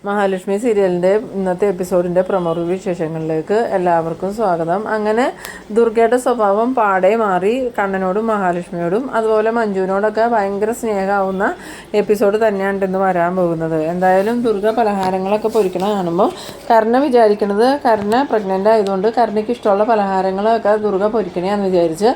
മഹാലക്ഷ്മി സീരിയലിൻ്റെ ഇന്നത്തെ എപ്പിസോഡിൻ്റെ promo review വിശേഷങ്ങളിലേക്ക് എല്ലാവർക്കും സ്വാഗതം. അങ്ങനെ ദുർഗയുടെ സ്വഭാവം പാടെ മാറി കണ്ണനോടും മഹാലക്ഷ്മിയോടും അതുപോലെ മഞ്ജുവിനോടൊക്കെ ഭയങ്കര സ്നേഹമാവുന്ന എപ്പിസോഡ് തന്നെയാണ് ഇന്ന് വരാൻ പോകുന്നത്. എന്തായാലും ദുർഗ പലഹാരങ്ങളൊക്കെ പൊരിക്കണ കാണുമ്പോൾ കർണ വിചാരിക്കണത് കർണ പ്രഗ്നൻ്റ് ആയതുകൊണ്ട് കർണയ്ക്ക് ഇഷ്ടമുള്ള പലഹാരങ്ങളൊക്കെ ദുർഗ പൊരിക്കണേന്ന് വിചാരിച്ച്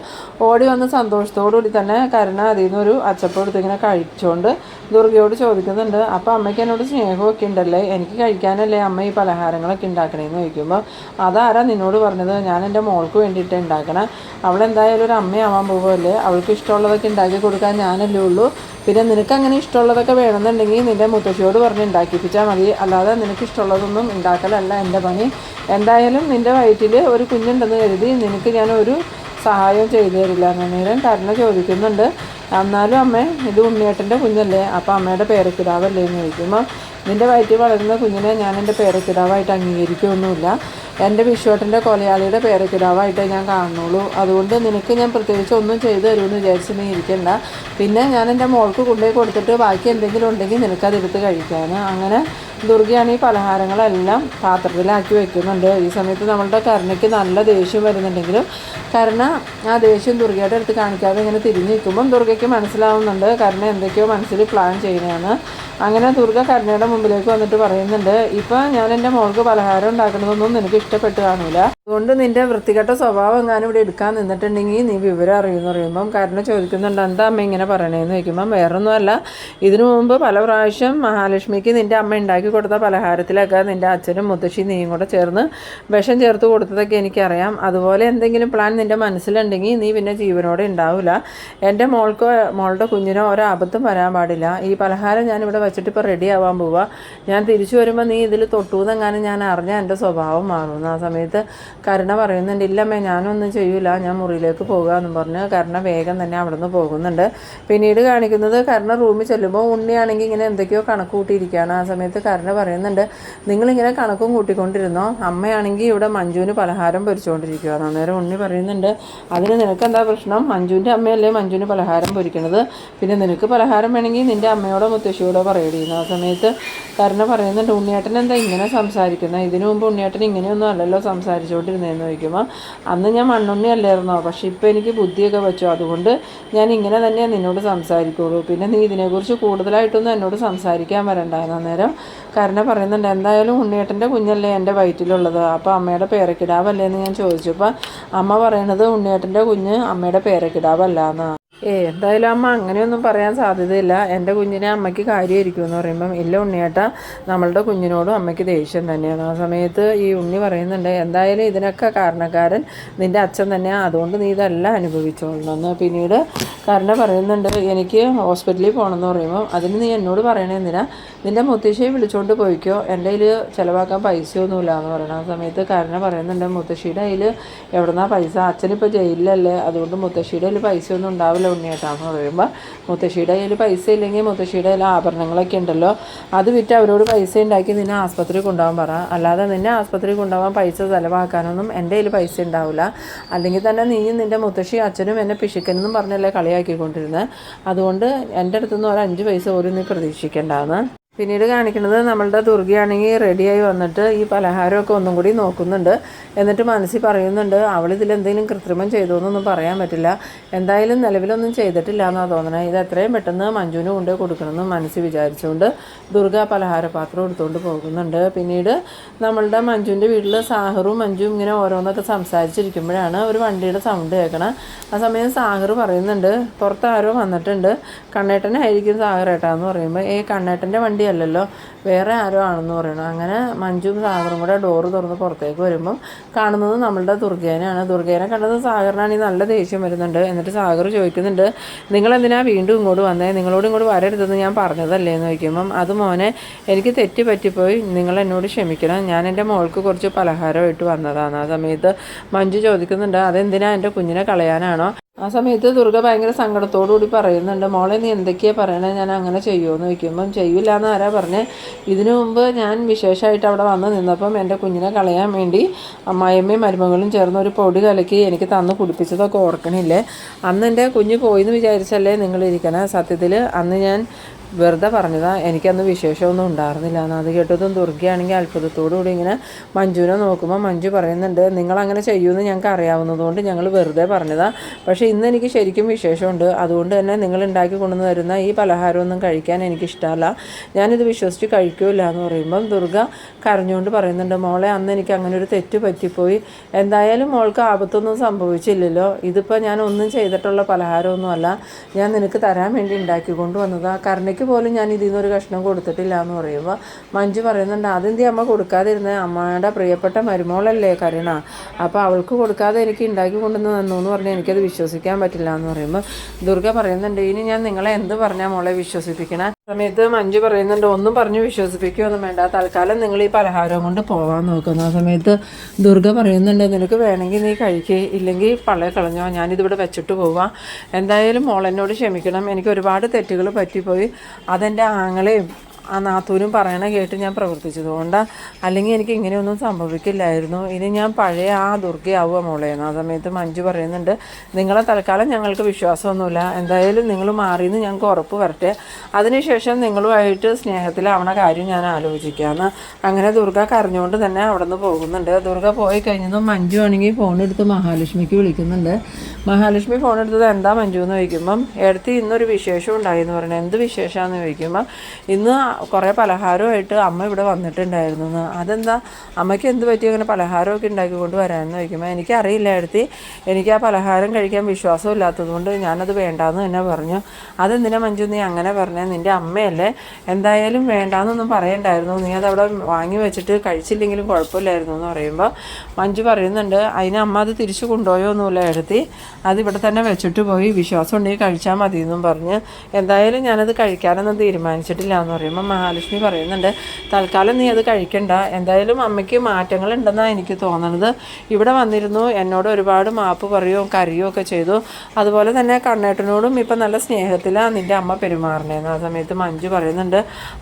ഓടി വന്ന് സന്തോഷത്തോടുകൂടി തന്നെ കർണ അതിൽ നിന്നൊരു അച്ചപ്പം എടുത്ത് ഇങ്ങനെ കഴിച്ചുകൊണ്ട് ദുർഗയോട് ചോദിക്കുന്നുണ്ട്, അപ്പോൾ അമ്മയ്ക്ക് എന്നോട് സ്നേഹമൊക്കെ ഉണ്ടല്ലേ, എനിക്ക് കഴിക്കാനല്ലേ അമ്മ ഈ പലഹാരങ്ങളൊക്കെ ഉണ്ടാക്കണേന്ന് ചോദിക്കുമ്പോൾ അതാരാ നിന്നോട് പറഞ്ഞത്, ഞാൻ എൻ്റെ മോൾക്ക് വേണ്ടിയിട്ട് ഉണ്ടാക്കണം, അവളെന്തായാലും ഒരു അമ്മയാവാൻ പോകുമല്ലേ, അവൾക്ക് ഇഷ്ടമുള്ളതൊക്കെ ഉണ്ടാക്കി കൊടുക്കാൻ ഞാനല്ലേ ഉള്ളൂ, പിന്നെ നിനക്ക് അങ്ങനെ ഇഷ്ടമുള്ളതൊക്കെ വേണമെന്നുണ്ടെങ്കിൽ നിൻ്റെ മുത്തശ്ശിയോട് പറഞ്ഞ് ഉണ്ടാക്കിപ്പിച്ചാൽ മതി, അല്ലാതെ നിനക്ക് ഇഷ്ടമുള്ളതൊന്നും ഉണ്ടാക്കലല്ല എൻ്റെ പണി. എന്തായാലും നിൻ്റെ വയറ്റിൽ ഒരു കുഞ്ഞുണ്ടെന്ന് കരുതി നിനക്ക് ഞാൻ ഒരു സഹായം ചെയ്തു തരില്ല. എന്നേരം കരുണ ചോദിക്കുന്നുണ്ട്, എന്നാലും അമ്മേ ഇത് ഉണ്ണിയേട്ടൻ്റെ കുഞ്ഞല്ലേ, അപ്പോൾ അമ്മയുടെ പേരക്കിടാവല്ലേ എന്ന് ചോദിക്കുമ്പോൾ നിൻ്റെ വയറ്റിൽ വളരുന്ന കുഞ്ഞിനെ ഞാൻ എൻ്റെ പേരക്കിടാവായിട്ട് അംഗീകരിക്കുകയൊന്നുമില്ല, എൻ്റെ വിശ്വട്ടൻ്റെ കൊലയാളിയുടെ പേരക്കിടാവായിട്ടേ ഞാൻ കാണുന്നുള്ളൂ, അതുകൊണ്ട് നിനക്ക് ഞാൻ പ്രത്യേകിച്ച് ഒന്നും ചെയ്തു തരുമെന്ന് വിചാരിച്ച് നീ ഇരിക്കണ്ട, പിന്നെ ഞാൻ എൻ്റെ മോൾക്ക് കൊണ്ടുപോയി കൊടുത്തിട്ട് ബാക്കി എന്തെങ്കിലും ഉണ്ടെങ്കിൽ നിനക്കതെടുത്ത് കഴിക്കാൻ. അങ്ങനെ ദുർഗയാണ് ഈ പലഹാരങ്ങളെല്ലാം പാത്രത്തിലാക്കി വെക്കുന്നുണ്ട്. ഈ സമയത്ത് നമ്മളുടെ കരുണയ്ക്ക് നല്ല ദേഷ്യം വരുന്നുണ്ടെങ്കിലും കരുണ ആ ദേഷ്യം ദുർഗയുടെ അടുത്ത് കാണിക്കാതെ ഇങ്ങനെ തിരിഞ്ഞ് നിൽക്കുമ്പം ദുർഗയ്ക്ക് മനസ്സിലാവുന്നുണ്ട് കരുണ എന്തൊക്കെയോ മനസ്സിൽ പ്ലാൻ ചെയ്യുന്നതാണ്. അങ്ങനെ ദുർഗ കരുണയുടെ മുമ്പിലേക്ക് വന്നിട്ട് പറയുന്നുണ്ട്, ഇപ്പം ഞാൻ എൻ്റെ മോൾക്ക് പലഹാരം ഉണ്ടാക്കുന്നതൊന്നും നിനക്ക് ഇഷ്ടപ്പെട്ട് കാണില്ല, അതുകൊണ്ട് നിൻ്റെ വൃത്തികെട്ട സ്വഭാവം എങ്ങാനും ഇവിടെ എടുക്കാൻ നിന്നിട്ടുണ്ടെങ്കിൽ നീ വിവരം അറിയുമെന്ന് പറയുമ്പം കരുണ ചോദിക്കുന്നുണ്ട്, എന്താ അമ്മ ഇങ്ങനെ പറയണേന്ന് ചോദിക്കുമ്പം വേറൊന്നുമല്ല, ഇതിനു മുമ്പ് പല പ്രാവശ്യം മഹാലക്ഷ്മിക്ക് നിൻ്റെ അമ്മ ഉണ്ടാക്കി കൊടുത്ത പലഹാരത്തിലൊക്കെ നിൻ്റെ അച്ഛനും മുത്തശ്ശി നീയും കൂടെ ചേർന്ന് വിഷം ചേർത്ത് കൊടുത്തതൊക്കെ എനിക്കറിയാം, അതുപോലെ എന്തെങ്കിലും പ്ലാൻ നിൻ്റെ മനസ്സിലുണ്ടെങ്കിൽ നീ പിന്നെ ജീവനോടെ ഉണ്ടാവില്ല, എൻ്റെ മോളുടെ കുഞ്ഞിനോ ഒരാപത്തും വരാൻ പാടില്ല, ഈ പലഹാരം ഞാനിവിടെ വെച്ചിട്ട് ഇപ്പോൾ റെഡി ആവാൻ പോവുക, ഞാൻ തിരിച്ചു വരുമ്പോൾ നീ ഇതിൽ തൊട്ടൂന്നെങ്ങാനും ഞാൻ അറിഞ്ഞാൽ എൻ്റെ സ്വഭാവം മാറുന്നു. ആ സമയത്ത് കരുണ പറയുന്നുണ്ട്, ഇല്ലമ്മേ ഞാനൊന്നും ചെയ്യൂല, ഞാൻ മുറിയിലേക്ക് പോകുക എന്ന് പറഞ്ഞ് കരുണ വേഗം തന്നെ അവിടെ നിന്ന് പോകുന്നുണ്ട്. പിന്നീട് കാണിക്കുന്നത് കരുണ റൂമിൽ ചെല്ലുമ്പോൾ ഉണ്ണിയാണെങ്കിൽ ഇങ്ങനെ എന്തൊക്കെയോ കണക്ക് കൂട്ടിയിരിക്കുകയാണ്. ആ സമയത്ത് കരുണ പറയുന്നുണ്ട്, നിങ്ങളിങ്ങനെ കണക്കും കൂട്ടിക്കൊണ്ടിരുന്നോ, അമ്മയാണെങ്കിൽ ഇവിടെ മഞ്ജുവിന് പലഹാരം പൊരിച്ചുകൊണ്ടിരിക്കുകയാണ്. അന്നേരം ഉണ്ണി പറയുന്നുണ്ട്, അതിന് നിനക്കെന്താ പ്രശ്നം, മഞ്ജുവിൻ്റെ അമ്മയല്ലേ മഞ്ജുവിന് പലഹാരം പൊരിക്കണത്, പിന്നെ നിനക്ക് പലഹാരം വേണമെങ്കിൽ നിൻ്റെ അമ്മയോടോ മുത്തശ്ശിയോടോ പറയടിയെന്ന്. ആ സമയത്ത് കരുണ പറയുന്നുണ്ട്, ഉണ്ണിയേട്ടൻ എന്താ ഇങ്ങനെ സംസാരിക്കുന്നത്, ഇതിനു മുമ്പ് ഉണ്ണിയേട്ടൻ ഇങ്ങനെയൊന്നും അല്ലല്ലോ സംസാരിച്ചുകൊണ്ടിരുന്നതെന്ന് ചോദിക്കുമ്പോൾ അന്ന് ഞാൻ മണ്ണുണ്ണി അല്ലായിരുന്നോ, പക്ഷേ ഇപ്പോൾ എനിക്ക് ബുദ്ധിയൊക്കെ വെച്ചു, അതുകൊണ്ട് ഞാൻ ഇങ്ങനെ തന്നെ നിന്നോട് സംസാരിക്കുള്ളൂ, പിന്നെ നീ ഇതിനെക്കുറിച്ച് കൂടുതലായിട്ടൊന്നും എന്നോട് സംസാരിക്കാൻ വരണ്ടായിരുന്നു. അന്നേരം കരുണ പറയുന്നുണ്ട്, എന്തായാലും ഉണ്ണിയേട്ടൻ്റെ കുഞ്ഞല്ലേ എൻ്റെ വയറ്റിലുള്ളത്, അപ്പോൾ അമ്മയുടെ പേരക്കിടാവല്ലേ എന്ന് ഞാൻ ചോദിച്ചപ്പോൾ അമ്മ പറയണത് ഉണ്ണിയേട്ടൻ്റെ കുഞ്ഞ് അമ്മയുടെ പേരക്കിടാവല്ല എന്നാണ്. എന്തായാലും അമ്മ അങ്ങനെയൊന്നും പറയാൻ സാധ്യതയില്ല, എൻ്റെ കുഞ്ഞിനെ അമ്മയ്ക്ക് കാര്യമായിരിക്കും എന്ന് പറയുമ്പം ഇല്ല ഉണ്ണിയേട്ട, നമ്മളുടെ കുഞ്ഞിനോടും അമ്മയ്ക്ക് ദേഷ്യം തന്നെയാണ്. ആ സമയത്ത് ഈ ഉണ്ണി പറയുന്നുണ്ട്, എന്തായാലും ഇതിനൊക്കെ കാരണക്കാരൻ നിൻ്റെ അച്ഛൻ തന്നെയാണ്, അതുകൊണ്ട് നീ ഇതെല്ലാം അനുഭവിച്ചോളണമെന്ന്. പിന്നീട് കരുണ പറയുന്നുണ്ട്, എനിക്ക് ഹോസ്പിറ്റലിൽ പോകണമെന്ന് പറയുമ്പോൾ അതിന് നീ എന്നോട് പറയണേ എന്തിനാ, നിൻ്റെ മുത്തശ്ശിയെ വിളിച്ചുകൊണ്ട് പോയിക്കോ, എൻ്റെ കയ്യിൽ ചിലവാക്കാൻ പൈസയൊന്നുമില്ല എന്ന് പറയണം. ആ സമയത്ത് കരുണ പറയുന്നുണ്ട്, മുത്തശ്ശിയുടെ കയ്യിൽ എവിടുന്നാ പൈസ, അച്ഛനിപ്പോൾ ജയിലിലല്ലേ, അതുകൊണ്ട് മുത്തശ്ശിയുടെ കയ്യിൽ പൈസയൊന്നും ഉണ്ടാവില്ല ഉണ്ണിയേട്ടാന്ന് പറയുമ്പോൾ മുത്തശ്ശിയുടെ കയ്യിൽ പൈസ ഇല്ലെങ്കിൽ മുത്തശ്ശിയുടെ കയ്യിൽ ആഭരണങ്ങളൊക്കെ ഉണ്ടല്ലോ, അത് വിറ്റ് അവരോട് പൈസ ഉണ്ടാക്കി നിന്നെ ആസ്പത്രി കൊണ്ടുപോകാൻ പറ, അല്ലാതെ നിന്നെ ആസ്പത്രി കൊണ്ടുപോകാൻ പൈസ ചിലവാക്കാനൊന്നും എൻ്റെ കയ്യിൽ പൈസ ഉണ്ടാവില്ല, അല്ലെങ്കിൽ തന്നെ നീയും നിൻ്റെ മുത്തശ്ശി അച്ഛനും എന്നെ പിശുക്കനെന്നും പറഞ്ഞല്ലേ കളിയാക്കിക്കൊണ്ടിരുന്നത്, അതുകൊണ്ട് എൻ്റെ അടുത്തുനിന്ന് ഒരു 5 പൈസ പോലും നീ പ്രതീക്ഷിക്കേണ്ടതെന്ന്. പിന്നീട് കാണിക്കുന്നത് നമ്മളുടെ ദുർഗയാണെങ്കിൽ റെഡിയായി വന്നിട്ട് ഈ പലഹാരമൊക്കെ ഒന്നും കൂടി നോക്കുന്നുണ്ട്, എന്നിട്ട് മനസ്സിൽ പറയുന്നുണ്ട് അവളിതിൽ എന്തെങ്കിലും കൃത്രിമം ചെയ്തോന്നൊന്നും പറയാൻ പറ്റില്ല, എന്തായാലും നിലവിലൊന്നും ചെയ്തിട്ടില്ല എന്നാണ് തോന്നണത്, ഇത് എത്രയും പെട്ടെന്ന് മഞ്ജുവിന് കൊണ്ടുപോയി കൊടുക്കണമെന്ന് മനസ്സിൽ വിചാരിച്ചുകൊണ്ട് ദുർഗ പലഹാരപാത്രം എടുത്തുകൊണ്ട് പോകുന്നുണ്ട്. പിന്നീട് നമ്മളുടെ മഞ്ജുവിൻ്റെ വീട്ടിൽ സാഹറും മഞ്ജുവും ഇങ്ങനെ ഓരോന്നൊക്കെ സംസാരിച്ചിരിക്കുമ്പോഴാണ് ഒരു വണ്ടിയുടെ സൗണ്ട് കേൾക്കണം. ആ സമയം സാഹർ പറയുന്നുണ്ട്, പുറത്ത് ആരോ വന്നിട്ടുണ്ട്, കണ്ണേട്ടനായിരിക്കും സാഹറേട്ടാന്ന് പറയുമ്പോൾ കണ്ണേട്ടൻ്റെ വണ്ടി അല്ലല്ലോ വേറെ ആരോ ആണെന്ന് പറയണം. അങ്ങനെ മഞ്ജുവും സാഗറും കൂടെ ഡോറ് തുറന്ന് പുറത്തേക്ക് വരുമ്പം കാണുന്നത് നമ്മളുടെ ദുർഗേനെയാണ്. ദുർഗേനെ കണ്ടത് സാഗറിനാണെങ്കിൽ നല്ല ദേഷ്യം വരുന്നുണ്ട്. എന്നിട്ട് സാഗർ ചോദിക്കുന്നുണ്ട്, നിങ്ങളെന്തിനാ വീണ്ടും ഇങ്ങോട്ട് വന്നേ, നിങ്ങളോട് ഇങ്ങോട്ട് വരരുതെന്ന് ഞാൻ പറഞ്ഞതല്ലേ എന്ന് ചോദിക്കുമ്പം അത് മോനെ എനിക്ക് തെറ്റ് പറ്റിപ്പോയി, നിങ്ങൾ എന്നോട് ക്ഷമിക്കണം, ഞാൻ എൻ്റെ മോൾക്ക് കുറച്ച് പലഹാരമായിട്ട് വന്നതാണ്. ആ സമയത്ത് മഞ്ജു ചോദിക്കുന്നുണ്ട്, അതെന്തിനാ എൻ്റെ കുഞ്ഞിനെ കളയാനാണോ? ആ സമയത്ത് ദുർഗ ഭയങ്കര സങ്കടത്തോടുകൂടി പറയുന്നുണ്ട്, മോളെ നീ എന്തൊക്കെയാണ് പറയണേ, ഞാൻ അങ്ങനെ ചെയ്യുമെന്ന് ചോദിക്കുമ്പം ചെയ്യില്ല എന്ന് ആരാ പറഞ്ഞേ, ഇതിനു മുമ്പ് ഞാൻ വിശേഷമായിട്ട് അവിടെ വന്ന് നിന്നപ്പം എൻ്റെ കുഞ്ഞിനെ കളയാൻ വേണ്ടി അമ്മായിയമ്മയും മരുമകളും ചേർന്ന് ഒരു പൊടി കലക്കി എനിക്ക് തന്ന് കുടിപ്പിച്ചതൊക്കെ ഓർക്കണില്ലേ, അന്ന് എൻ്റെ കുഞ്ഞ് പോയിന്ന് വിചാരിച്ചല്ലേ നിങ്ങളിരിക്കണേ, സത്യത്തിൽ അന്ന് ഞാൻ വെറുതെ പറഞ്ഞതാണ്, എനിക്കന്ന് വിശേഷമൊന്നും ഉണ്ടായിരുന്നില്ല എന്ന്. അത് കേട്ടതും ദുർഗയാണെങ്കിൽ അത്ഭുതത്തോടു കൂടി ഇങ്ങനെ മഞ്ജുവിനെ നോക്കുമ്പോൾ മഞ്ജു പറയുന്നുണ്ട്, നിങ്ങളങ്ങനെ ചെയ്യുമെന്ന് ഞങ്ങൾക്ക് അറിയാവുന്നതുകൊണ്ട് ഞങ്ങൾ വെറുതെ പറഞ്ഞതാണ്. പക്ഷേ ഇന്ന് എനിക്ക് ശരിക്കും വിശേഷമുണ്ട്. അതുകൊണ്ട് തന്നെ നിങ്ങൾ ഉണ്ടാക്കി കൊണ്ടുവന്ന് തരുന്ന ഈ പലഹാരമൊന്നും കഴിക്കാൻ എനിക്കിഷ്ടമല്ല, ഞാനിത് വിശ്വസിച്ച് കഴിക്കില്ല എന്ന് പറയുമ്പം ദുർഗ കരഞ്ഞുകൊണ്ട് പറയുന്നുണ്ട്, മോളെ അന്ന് എനിക്ക് അങ്ങനെ ഒരു തെറ്റ് പറ്റിപ്പോയി. എന്തായാലും മോൾക്ക് ആപത്തൊന്നും സംഭവിച്ചില്ലല്ലോ. ഇതിപ്പോൾ ഞാൻ ഒന്നും ചെയ്തിട്ടുള്ള പലഹാരമൊന്നുമല്ല, ഞാൻ നിനക്ക് തരാൻ വേണ്ടി ഉണ്ടാക്കി കൊണ്ടുവന്നതാണ്. കരുണയ്ക്ക് പോലും ഞാൻ ഇതിൽ നിന്നൊരു കഷ്ണം കൊടുത്തിട്ടില്ല എന്ന് പറയുമ്പോൾ മഞ്ജു പറയുന്നുണ്ട്, അതെന്തി അമ്മ കൊടുക്കാതിരുന്നത്? അമ്മയുടെ പ്രിയപ്പെട്ട മരുമോളല്ലേ കരുണ, അപ്പോൾ അവൾക്ക് കൊടുക്കാതെ എനിക്ക് ഉണ്ടാക്കി കൊണ്ടുവന്ന് തന്നു എന്ന് പറഞ്ഞാൽ എനിക്കത് വിശ്വസിക്കാൻ പറ്റില്ല എന്ന് പറയുമ്പോൾ ദുർഗ പറയുന്നുണ്ട്, ഇനി ഞാൻ നിങ്ങളെ എന്ത് പറഞ്ഞാൽ മോളെ വിശ്വസിപ്പിക്കണേ? സമയത്ത് മഞ്ജു പറയുന്നുണ്ട്, ഒന്നും പറഞ്ഞ് വിശ്വസിപ്പിക്കുകയൊന്നും വേണ്ട, തൽക്കാലം നിങ്ങൾ ഈ പലഹാരം കൊണ്ട് പോകാൻ നോക്കുന്നു. ആ സമയത്ത് ദുർഗ പറയുന്നുണ്ട്, നിനക്ക് വേണമെങ്കിൽ നീ കഴിക്കുക, ഇല്ലെങ്കിൽ പള്ളയെ കളഞ്ഞോ, ഞാനിതിവിടെ വെച്ചിട്ട് പോവാം. എന്തായാലും മോളെന്നോട് ക്ഷമിക്കണം, എനിക്ക് ഒരുപാട് തെറ്റുകൾ പറ്റിപ്പോയി. അതെൻ്റെ ആങ്ങളെയും ആ നാത്തൂരും പറയണ കേട്ട് ഞാൻ പ്രവർത്തിച്ചതുകൊണ്ട്, അല്ലെങ്കിൽ എനിക്ക് ഇങ്ങനെയൊന്നും സംഭവിക്കില്ലായിരുന്നു. ഇനി ഞാൻ പഴയ ആ ദുർഗയാവുക മോളേന്ന്. ആ സമയത്ത് മഞ്ജു പറയുന്നുണ്ട്, നിങ്ങളെ തൽക്കാലം ഞങ്ങൾക്ക് വിശ്വാസമൊന്നുമില്ല, എന്തായാലും നിങ്ങൾ മാറിയെന്ന് ഞങ്ങൾക്ക് ഉറപ്പ് വരട്ടെ, അതിനുശേഷം നിങ്ങളുമായിട്ട് സ്നേഹത്തിലാവണ കാര്യം ഞാൻ ആലോചിക്കാമെന്ന്. അങ്ങനെ ദുർഗ കരഞ്ഞുകൊണ്ട് തന്നെ അവിടെ നിന്ന് പോകുന്നുണ്ട്. ദുർഗ പോയി കഴിഞ്ഞതും മഞ്ജു ആണെങ്കിൽ ഫോണെടുത്ത് മഹാലക്ഷ്മിക്ക് വിളിക്കുന്നുണ്ട്. മഹാലക്ഷ്മി ഫോണെടുത്തത് എന്താ മഞ്ജു എന്ന് ചോദിക്കുമ്പം, എടുത്ത് ഇന്നൊരു വിശേഷം ഉണ്ടായി എന്ന് പറഞ്ഞു. എന്ത് വിശേഷമാണെന്ന് ചോദിക്കുമ്പോൾ, ഇന്ന് കുറേ പലഹാരമായിട്ട് അമ്മ ഇവിടെ വന്നിട്ടുണ്ടായിരുന്നു എന്ന്. അതെന്താ അമ്മയ്ക്ക് എന്ത് പറ്റി അങ്ങനെ പലഹാരമൊക്കെ ഉണ്ടാക്കിക്കൊണ്ട് വരാമെന്ന് ചോദിക്കുമ്പോൾ, എനിക്കറിയില്ല എടുത്തി, എനിക്ക് ആ പലഹാരം കഴിക്കാൻ വിശ്വാസമില്ലാത്തതുകൊണ്ട് ഞാനത് വേണ്ടാന്ന് തന്നെ പറഞ്ഞു. അതെന്തിനാ മഞ്ജു നീ അങ്ങനെ പറഞ്ഞേ? നിൻ്റെ അമ്മയല്ലേ, എന്തായാലും വേണ്ടാന്നൊന്നും പറയണ്ടായിരുന്നു, നീ അതവിടെ വാങ്ങി വെച്ചിട്ട് കഴിച്ചില്ലെങ്കിലും കുഴപ്പമില്ലായിരുന്നു എന്ന് പറയുമ്പോൾ മഞ്ജു പറയുന്നുണ്ട്, അതിന് അമ്മ അത് തിരിച്ചു കൊണ്ടുപോയൊന്നുമില്ല എടുത്തി, അതിവിടെ തന്നെ വെച്ചിട്ട് പോയി, വിശ്വാസം ഉണ്ടെങ്കിൽ കഴിച്ചാൽ മതി എന്നും പറഞ്ഞ്. എന്തായാലും ഞാനത് കഴിക്കാനൊന്നും തീരുമാനിച്ചിട്ടില്ല എന്ന് പറയുമ്പോൾ മഹാലക്ഷ്മി പറയുന്നുണ്ട്, തൽക്കാലം നീ അത് കഴിക്കണ്ട, എന്തായാലും അമ്മയ്ക്ക് മാറ്റങ്ങൾ ഉണ്ടെന്നാണ് എനിക്ക് തോന്നുന്നത്. ഇവിടെ വന്നിരുന്നു, എന്നോട് ഒരുപാട് മാപ്പ് പറയുകയും കരയുകയും ഒക്കെ ചെയ്തു. അതുപോലെ തന്നെ കണ്ണേട്ടനോടും ഇപ്പം നല്ല സ്നേഹത്തിലാണ് നിൻ്റെ അമ്മ പെരുമാറണേന്ന്. ആ സമയത്ത് മഞ്ജു പറയുന്നുണ്ട്,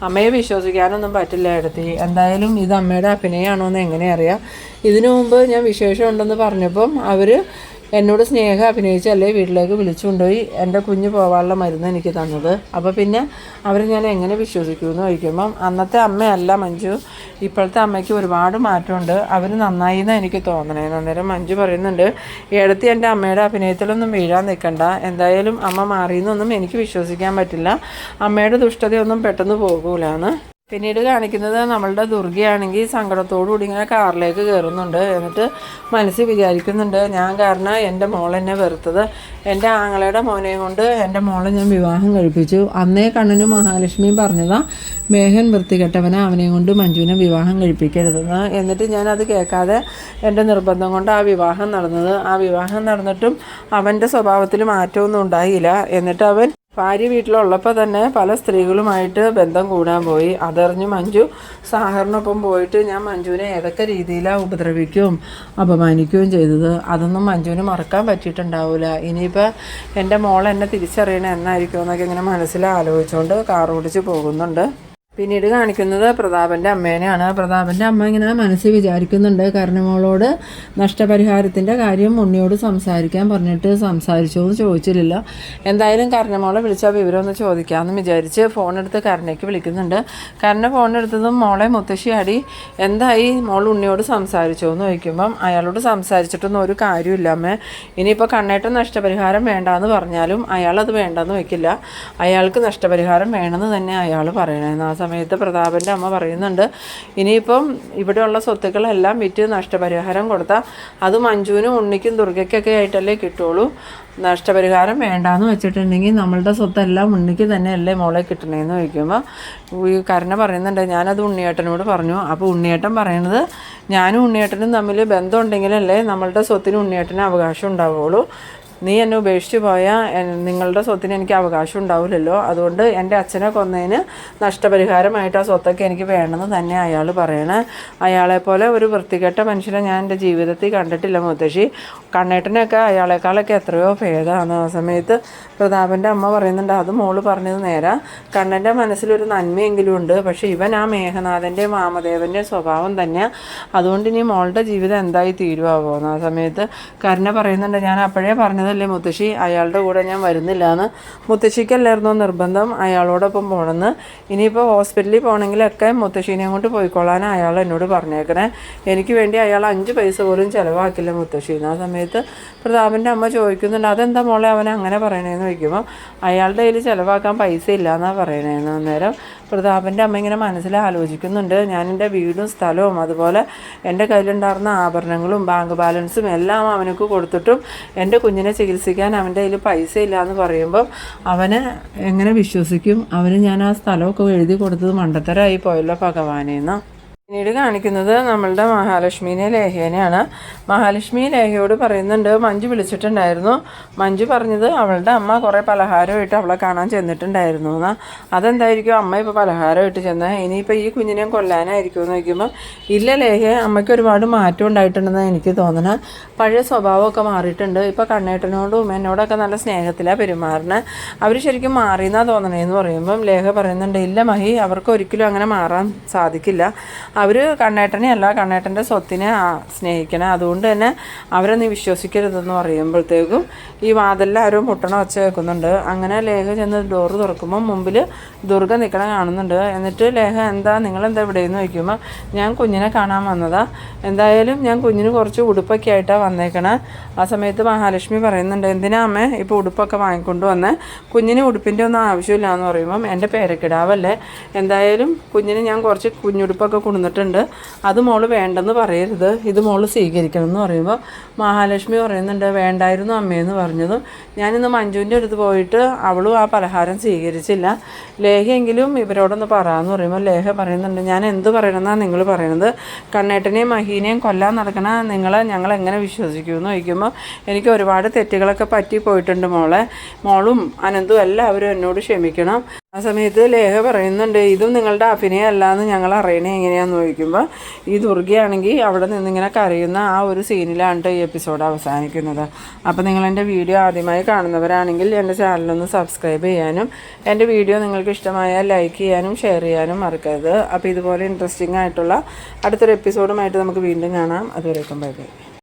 അമ്മയെ വിശ്വസിക്കാനൊന്നും പറ്റില്ല എടുത്തി, എന്തായാലും ഇത് അമ്മയുടെ അഭിനയമാണോ എന്ന് എങ്ങനെ അറിയാം? ഇതിനു മുമ്പ് ഞാൻ വിശേഷം ഉണ്ടെന്ന് പറഞ്ഞപ്പം അവർ എന്നോട് സ്നേഹം അഭിനയിച്ചല്ലേ വീട്ടിലേക്ക് വിളിച്ചു കൊണ്ടുപോയി എൻ്റെ കുഞ്ഞ് പോകാനുള്ള മരുന്ന് എനിക്ക് തന്നത്. അപ്പോൾ പിന്നെ അവർ ഞാൻ എങ്ങനെ വിശ്വസിക്കുമെന്ന് ചോദിക്കുമ്പം, അന്നത്തെ അമ്മയല്ല മഞ്ജു, ഇപ്പോഴത്തെ അമ്മയ്ക്ക് ഒരുപാട് മാറ്റമുണ്ട്, അവർ നന്നായി എന്നാണ് എനിക്ക് തോന്നണേന്ന്. അന്നേരം മഞ്ജു പറയുന്നുണ്ട്, എടുത്ത് എൻ്റെ അമ്മയുടെ അഭിനയത്തിലൊന്നും വീഴാൻ നിൽക്കണ്ട, എന്തായാലും അമ്മ മാറിയെന്നൊന്നും എനിക്ക് വിശ്വസിക്കാൻ പറ്റില്ല, അമ്മയുടെ ദുഷ്ടതയൊന്നും പെട്ടെന്ന് പോകൂലെന്ന്. പിന്നീട് കാണിക്കുന്നത് നമ്മളുടെ ദുർഗയാണെങ്കിൽ സങ്കടത്തോടുകൂടി ഇങ്ങനെ കാറിലേക്ക് കയറുന്നുണ്ട്. എന്നിട്ട് മനസ്സിൽ വിചാരിക്കുന്നുണ്ട്, ഞാൻ കാരണം എൻ്റെ മോളെന്നെ വെറുത്തത്, എൻ്റെ ആങ്ങളയുടെ മോനെയും കൊണ്ട് എൻ്റെ മോളെ ഞാൻ വിവാഹം കഴിപ്പിച്ചു. അന്നേ കണ്ണനും മഹാലക്ഷ്മിയും പറഞ്ഞതാണ്, മേഘൻ വൃത്തികെട്ടവനെ, അവനെ കൊണ്ട് മഞ്ജുവിനെ വിവാഹം കഴിപ്പിക്കരുതെന്ന്. എന്നിട്ട് ഞാനത് കേൾക്കാതെ എൻ്റെ നിർബന്ധം കൊണ്ട് ആ വിവാഹം നടന്നത്. ആ വിവാഹം നടന്നിട്ടും അവൻ്റെ സ്വഭാവത്തിൽ മാറ്റമൊന്നും ഉണ്ടായില്ല. എന്നിട്ട് അവൻ ഭാര്യ വീട്ടിലുള്ളപ്പോൾ തന്നെ പല സ്ത്രീകളുമായിട്ട് ബന്ധം കൂടാൻ പോയി. അതറിഞ്ഞ് മഞ്ജു സാഹറിനൊപ്പം പോയിട്ട് ഞാൻ മഞ്ജുവിനെ ഏതൊക്കെ രീതിയിലാണ് ഉപദ്രവിക്കുകയും അപമാനിക്കുകയും ചെയ്തത്, അതൊന്നും മഞ്ജുവിന് മറക്കാൻ പറ്റിയിട്ടുണ്ടാവില്ല. ഇനിയിപ്പോൾ എൻ്റെ മോൾ എന്നെ തിരിച്ചറിയണേ എന്നായിരിക്കും എന്നൊക്കെ ഇങ്ങനെ മനസ്സിൽ ആലോചിച്ചുകൊണ്ട് കാർ ഓടിച്ച് പോകുന്നുണ്ട്. പിന്നീട് കാണിക്കുന്നത് പ്രതാപൻ്റെ അമ്മേനെയാണ്. പ്രതാപൻ്റെ അമ്മ ഇങ്ങനെ മനസ്സിൽ വിചാരിക്കുന്നുണ്ട്, കരുണമോളോട് നഷ്ടപരിഹാരത്തിൻ്റെ കാര്യം ഉണ്ണിയോട് സംസാരിക്കാൻ പറഞ്ഞിട്ട് സംസാരിച്ചോ എന്ന് ചോദിച്ചില്ല. എന്തായാലും കരുണമോളെ വിളിച്ചാൽ വിവരമൊന്ന് ചോദിക്കാമെന്ന് വിചാരിച്ച് ഫോണെടുത്ത് കരുണയ്ക്ക് വിളിക്കുന്നുണ്ട്. കരുണ ഫോണെടുത്തതും, മോളെ മുത്തശ്ശിയാടി, എന്തായി മോൾ ഉണ്ണിയോട് സംസാരിച്ചോ എന്ന് ചോദിക്കുമ്പം, അയാളോട് സംസാരിച്ചിട്ടൊന്നും ഒരു കാര്യമില്ല അമ്മേ, ഇനിയിപ്പോൾ കണ്ണേട്ടൻ നഷ്ടപരിഹാരം വേണ്ടാന്ന് പറഞ്ഞാലും അയാളത് വേണ്ടെന്ന് വയ്ക്കില്ല, അയാൾക്ക് നഷ്ടപരിഹാരം വേണമെന്ന് തന്നെ അയാൾ പറയണമെന്ന്. ആ സമയത്ത് പ്രതാപൻ്റെ അമ്മ പറയുന്നുണ്ട്, ഇനിയിപ്പം ഇവിടെയുള്ള സ്വത്തുക്കളെല്ലാം വിറ്റ് നഷ്ടപരിഹാരം കൊടുത്താൽ അത് മഞ്ജുവിനും ഉണ്ണിക്കും ദുർഗയ്ക്കൊക്കെ ആയിട്ടല്ലേ കിട്ടുള്ളൂ, നഷ്ടപരിഹാരം വേണ്ടാന്ന് വെച്ചിട്ടുണ്ടെങ്കിൽ നമ്മളുടെ സ്വത്തെല്ലാം ഉണ്ണിക്ക് തന്നെയല്ലേ മോളെ കിട്ടണേന്ന് ചോദിക്കുമ്പോൾ ഈ കരുണ പറയുന്നുണ്ട്, ഞാനത് ഉണ്ണിയേട്ടനോട് പറഞ്ഞു. അപ്പോൾ ഉണ്ണിയേട്ടൻ പറയണത്, ഞാനും ഉണ്ണിയേട്ടനും തമ്മിൽ ബന്ധമുണ്ടെങ്കിലല്ലേ നമ്മളുടെ സ്വത്തിന് ഉണ്ണിയേട്ടന് അവകാശം ഉണ്ടാവുള്ളൂ, നീ എന്നെ ഉപേക്ഷിച്ച് പോയാൽ നിങ്ങളുടെ സ്വത്തിന് എനിക്ക് അവകാശം ഉണ്ടാവില്ലല്ലോ, അതുകൊണ്ട് എൻ്റെ അച്ഛനെ കൊന്നതിന് നഷ്ടപരിഹാരമായിട്ട് ആ സ്വത്തൊക്കെ എനിക്ക് വേണമെന്ന് തന്നെ അയാൾ പറയണേ. അയാളെപ്പോലെ ഒരു വൃത്തികെട്ട മനുഷ്യനെ ഞാൻ എൻ്റെ ജീവിതത്തിൽ കണ്ടിട്ടില്ല മുത്തശ്ശി, കണ്ണേട്ടനൊക്കെ അയാളെക്കാളൊക്കെ എത്രയോ ഭേദമാണ്. ആ സമയത്ത് പ്രതാപൻ്റെ അമ്മ പറയുന്നുണ്ട്, അത് മോള് പറഞ്ഞത് നേരാ, കണ്ണൻ്റെ മനസ്സിലൊരു നന്മയെങ്കിലും ഉണ്ട്, പക്ഷേ ഇവൻ ആ മേഘനാഥൻ്റെയും വാമദേവൻ്റെയും സ്വഭാവം തന്നെ, അതുകൊണ്ട് ഇനി മോളുടെ ജീവിതം എന്തായി തീരുവാകുമെന്ന്. ആ സമയത്ത് കരുണ പറയുന്നുണ്ട്, ഞാൻ അപ്പോഴേ പറഞ്ഞത് പറഞ്ഞതല്ലേ മുത്തശ്ശി അയാളുടെ കൂടെ ഞാൻ വരുന്നില്ല എന്ന്. മുത്തശ്ശിക്കല്ലായിരുന്നോ നിർബന്ധം അയാളോടൊപ്പം പോകണമെന്ന്. ഇനിയിപ്പോൾ ഹോസ്പിറ്റലിൽ പോകണമെങ്കിലൊക്കെ മുത്തശ്ശീനെ കൊണ്ട് പോയിക്കൊള്ളാൻ അയാൾ എന്നോട് പറഞ്ഞേക്കണേ. എനിക്ക് വേണ്ടി അയാൾ 5 പൈസ പോലും ചിലവാക്കില്ല മുത്തശ്ശി. ആ സമയത്ത് പ്രതാപൻ്റെ അമ്മ ചോദിക്കുന്നുണ്ട്, അതെന്താ മോളെ അവൻ അങ്ങനെ പറയണേന്ന് ചോദിക്കുമ്പോൾ അയാളുടെ കയ്യിൽ ചിലവാക്കാൻ പൈസ ഇല്ല എന്നാണ് പറയണേന്ന്. അന്നേരം പ്രതാപൻ്റെ അമ്മ ഇങ്ങനെ മനസ്സിൽ ആലോചിക്കുന്നുണ്ട്, ഞാൻ എൻ്റെ വീടും സ്ഥലവും അതുപോലെ എൻ്റെ കയ്യിലുണ്ടായിരുന്ന ആഭരണങ്ങളും ബാങ്ക് ബാലൻസും എല്ലാം അവനക്ക് കൊടുത്തിട്ടും എൻ്റെ കുഞ്ഞിനെ ചികിത്സിക്കാൻ അവൻ്റെ കയ്യിൽ പൈസ ഇല്ല എന്ന് പറയുമ്പം അവനെ എങ്ങനെ വിശ്വസിക്കും? അവന് ഞാൻ ആ സ്ഥലമൊക്കെ എഴുതി കൊടുത്തത് മണ്ടത്തരമായി പോയല്ലോ ഭഗവാനേന്ന്. പിന്നീട് കാണിക്കുന്നത് നമ്മളുടെ മഹാലക്ഷ്മീനെ ലേഖേനെയാണ്. മഹാലക്ഷ്മി ലേഖയോട് പറയുന്നുണ്ട്, മഞ്ജു വിളിച്ചിട്ടുണ്ടായിരുന്നു. മഞ്ജു പറഞ്ഞത് അവളുടെ അമ്മ കുറേ പലഹാരമായിട്ട് അവളെ കാണാൻ ചെന്നിട്ടുണ്ടായിരുന്നു എന്നാ. അതെന്തായിരിക്കും അമ്മ ഇപ്പോൾ പലഹാരമായിട്ട് ചെന്നാൽ? ഇനിയിപ്പോൾ ഈ കുഞ്ഞിനെ കൊല്ലാനായിരിക്കും എന്ന് ചോദിക്കുമ്പോൾ, ഇല്ല ലേഖ, അമ്മയ്ക്ക് ഒരുപാട് മാറ്റം ഉണ്ടായിട്ടുണ്ടെന്ന് എനിക്ക് തോന്നണേ. പഴയ സ്വഭാവമൊക്കെ മാറിയിട്ടുണ്ട്. ഇപ്പോൾ കണ്ണേട്ടനോടും എന്നോടൊക്കെ നല്ല സ്നേഹത്തിലാണ് പെരുമാറുന്നത്. അവർ ശരിക്കും മാറിയെന്നാണ് തോന്നണേന്ന് പറയുമ്പം ലേഖ പറയുന്നുണ്ട്, ഇല്ല മഹി, അവർക്ക് ഒരിക്കലും അങ്ങനെ മാറാൻ സാധിക്കില്ല. അവർ കണ്ണേട്ടനെ അല്ല, കണ്ണേട്ടൻ്റെ സ്വത്തിനെ സ്നേഹിക്കണം. അതുകൊണ്ട് തന്നെ അവരെ നീ വിശ്വസിക്കരുതെന്ന് പറയുമ്പോഴത്തേക്കും ഈ വാതിലിൽ ആരോ മുട്ടണ ഒച്ച കേൾക്കുന്നുണ്ട്. അങ്ങനെ ലേഖ ചെന്ന് ഡോറ് തുറക്കുമ്പോൾ മുമ്പിൽ ദുർഗ നിൽക്കണം കാണുന്നുണ്ട്. എന്നിട്ട് ലേഖ, എന്താ നിങ്ങളെന്താ ഇവിടെയെന്ന് ചോദിക്കുമ്പോൾ, ഞാൻ കുഞ്ഞിനെ കാണാൻ വന്നതാ. എന്തായാലും ഞാൻ കുഞ്ഞിന് കുറച്ച് ഉടുപ്പൊക്കെ ആയിട്ടാണ് വന്നേക്കണേ. ആ സമയത്ത് മഹാലക്ഷ്മി പറയുന്നുണ്ട്, എന്തിനാ അമ്മേ ഇപ്പോൾ ഉടുപ്പൊക്കെ വാങ്ങിക്കൊണ്ട് വന്നേ? കുഞ്ഞിന് ഉടുപ്പിൻ്റെ ഒന്നും ആവശ്യമില്ല എന്ന് പറയുമ്പം, എൻ്റെ പേരക്കിടാവല്ലേ, എന്തായാലും കുഞ്ഞിന് ഞാൻ കുറച്ച് കുഞ്ഞുടുപ്പൊക്കെ കൊണ്ടുവന്നിട്ടുണ്ട്, അത് മോള് വേണ്ടെന്ന് പറയരുത്, ഇത് മോള് സ്വീകരിക്കണം എന്ന് പറയുമ്പോൾ മഹാലക്ഷ്മി പറയുന്നുണ്ട്, വേണ്ടായിരുന്നു അമ്മയെന്ന് പറഞ്ഞതും ഞാനിന്ന് മഞ്ജുവിൻ്റെ അടുത്ത് പോയിട്ട് അവളും ആ പലഹാരം സ്വീകരിച്ചില്ല. ലേഖയെങ്കിലും ഇവരോടൊന്ന് പറയാമെന്ന് പറയുമ്പോൾ ലേഖ പറയുന്നുണ്ട്, ഞാൻ എന്ത് പറയണമെന്നാണ് നിങ്ങൾ പറയണത്? കണ്ണേട്ടനെയും മഹീനെയും കൊല്ലാൻ നടക്കണ നിങ്ങളെ ഞങ്ങൾ എങ്ങനെ വിശ്വസിക്കുമെന്ന് ചോദിക്കുമ്പോൾ, എനിക്ക് ഒരുപാട് തെറ്റുകളൊക്കെ പറ്റിപ്പോയിട്ടുണ്ട് മോളെ. മോളും അനന്തും എല്ലാവരും എന്നോട് ക്ഷമിക്കണം. ആ സമയത്ത് ലേഖ പറയുന്നുണ്ട്, ഇതും നിങ്ങളുടെ അഭിനയം അല്ലാന്ന് ഞങ്ങൾ അറിയണേ എങ്ങനെയാണെന്ന് ചോദിക്കുമ്പോൾ ഈ ദുർഗയാണെങ്കിൽ അവിടെ നിന്നിങ്ങനെ കരയുന്ന ആ ഒരു സീനിലാണ് ഈ എപ്പിസോഡ് അവസാനിക്കുന്നത്. അപ്പോൾ നിങ്ങളെൻ്റെ വീഡിയോ ആദ്യമായി കാണുന്നവരാണെങ്കിൽ എൻ്റെ ചാനലൊന്ന് സബ്സ്ക്രൈബ് ചെയ്യാനും എൻ്റെ വീഡിയോ നിങ്ങൾക്ക് ഇഷ്ടമായാൽ ലൈക്ക് ചെയ്യാനും ഷെയർ ചെയ്യാനും മറക്കരുത്. അപ്പോൾ ഇതുപോലെ ഇൻട്രസ്റ്റിംഗ് ആയിട്ടുള്ള അടുത്തൊരു എപ്പിസോഡുമായിട്ട് നമുക്ക് വീണ്ടും കാണാം. അതുവരേക്കും ബൈ ബൈ.